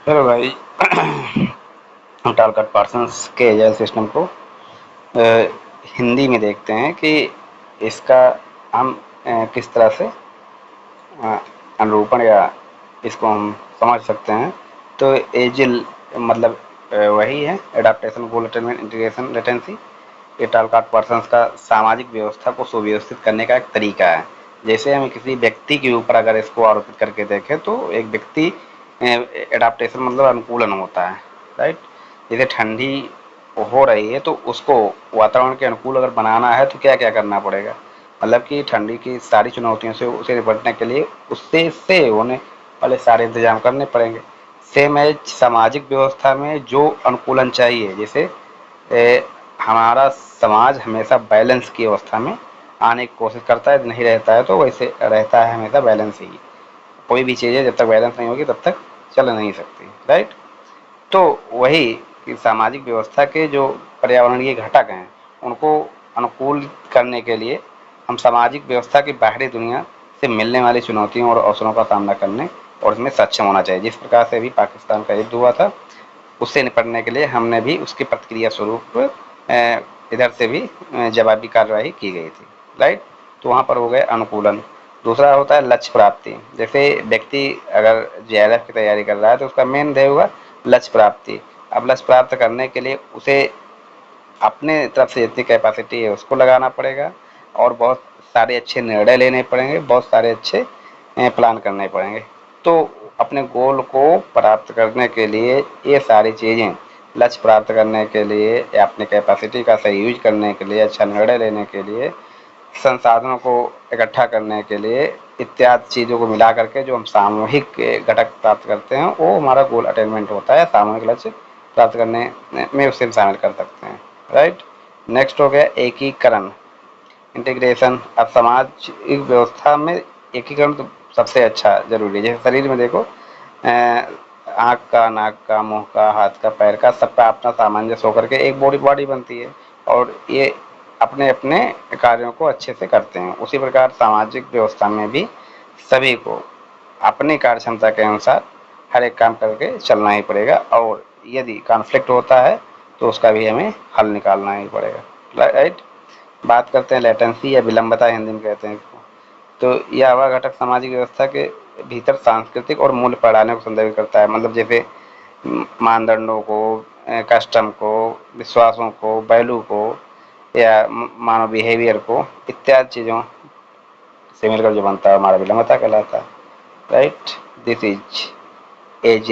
Hello भाई। हम टालकट Parsons के एजाइल सिस्टम को हिंदी में देखते हैं कि इसका हम किस तरह से अ, अनुरूपण या इसको हम समझ सकते हैं। तो एजिल मतलब वही है एडाप्टेशन, गोल अटेनमेंट, इंटीग्रेशन, लेटेंसी। ये टालकट पार्सन्स का सामाजिक व्यवस्था को सुव्यवस्थित करने का एक तरीका है। जैसे हम किसी व्यक्ति के ऊपर अगर इसको आरोपित करके देखें तो एक व्यक्ति एडाप्टेशन मतलब अनुकूलन होता है, राइट। जैसे ठंडी हो रही है तो उसको वातावरण के अनुकूल अगर बनाना है तो क्या क्या करना पड़ेगा, मतलब कि ठंडी की सारी चुनौतियों से उसे निपटने के लिए उससे होने वाले सारे इंतजाम करने पड़ेंगे। सेम एज सामाजिक व्यवस्था में जो अनुकूलन चाहिए, जैसे हमारा समाज हमेशा बैलेंस की अवस्था में आने की कोशिश करता है, नहीं रहता है तो वैसे रहता है हमेशा बैलेंस ही। कोई भी चीज़ है जब तक बैलेंस नहीं होगी तब तक चल नहीं सकती, राइट। तो वही कि सामाजिक व्यवस्था के जो पर्यावरणीय घटक हैं उनको अनुकूल करने के लिए हम सामाजिक व्यवस्था की बाहरी दुनिया से मिलने वाली चुनौतियों और अवसरों का सामना करने और उसमें सक्षम होना चाहिए। जिस प्रकार से अभी पाकिस्तान का युद्ध हुआ था उससे निपटने के लिए हमने भी उसकी प्रतिक्रिया स्वरूप इधर से भी जवाबी कार्रवाई की गई थी, राइट। तो वहाँ पर हो गए अनुकूलन। दूसरा होता है लक्ष्य प्राप्ति। जैसे व्यक्ति अगर जेआरएफ की तैयारी कर रहा है तो उसका मेन ध्येय होगा लक्ष्य प्राप्ति। अब लक्ष्य प्राप्त करने के लिए उसे अपने तरफ से जितनी कैपेसिटी है उसको लगाना पड़ेगा और बहुत सारे अच्छे निर्णय लेने पड़ेंगे, बहुत सारे अच्छे प्लान करने पड़ेंगे। तो अपने गोल को प्राप्त करने के लिए ये सारी चीज़ें, लक्ष्य प्राप्त करने के लिए या अपनी कैपेसिटी का सही यूज करने के लिए, अच्छा निर्णय लेने के लिए, संसाधनों को इकट्ठा करने के लिए, इत्यादि चीज़ों को मिला करके जो हम सामूहिक घटक प्राप्त करते हैं वो हमारा गोल अटेनमेंट होता है। सामूहिक लक्ष्य प्राप्त करने में उसे हम शामिल कर सकते हैं, राइट। नेक्स्ट हो गया एकीकरण, इंटीग्रेशन। अब सामाजिक व्यवस्था में एकीकरण तो सबसे अच्छा जरूरी है। जैसे शरीर में देखो, आँख का, नाक का, मुंह का, हाथ का, पैर का, सबका अपना सामंजस्य होकर के एक बॉडी बनती है और ये अपने अपने कार्यों को अच्छे से करते हैं। उसी प्रकार सामाजिक व्यवस्था में भी सभी को अपनी कार्य क्षमता के अनुसार हर एक काम करके चलना ही पड़ेगा और यदि कॉन्फ्लिक्ट होता है तो उसका भी हमें हल निकालना ही पड़ेगा, राइट। बात करते हैं लेटेंसी या विलंबता, हिंदी में कहते हैं इसको। तो यह हवा घटक सामाजिक व्यवस्था के भीतर सांस्कृतिक और मूल्य प्रणालियों को संदर्भित करता है। मतलब जैसे मानदंडों को, कस्टम को, विश्वासों को, वैल्यू को या मानव बिहेवियर को, इत्यादि चीज़ों से मिलकर जो बनता है हमारा विलंबता कहलाता है, राइट। This is as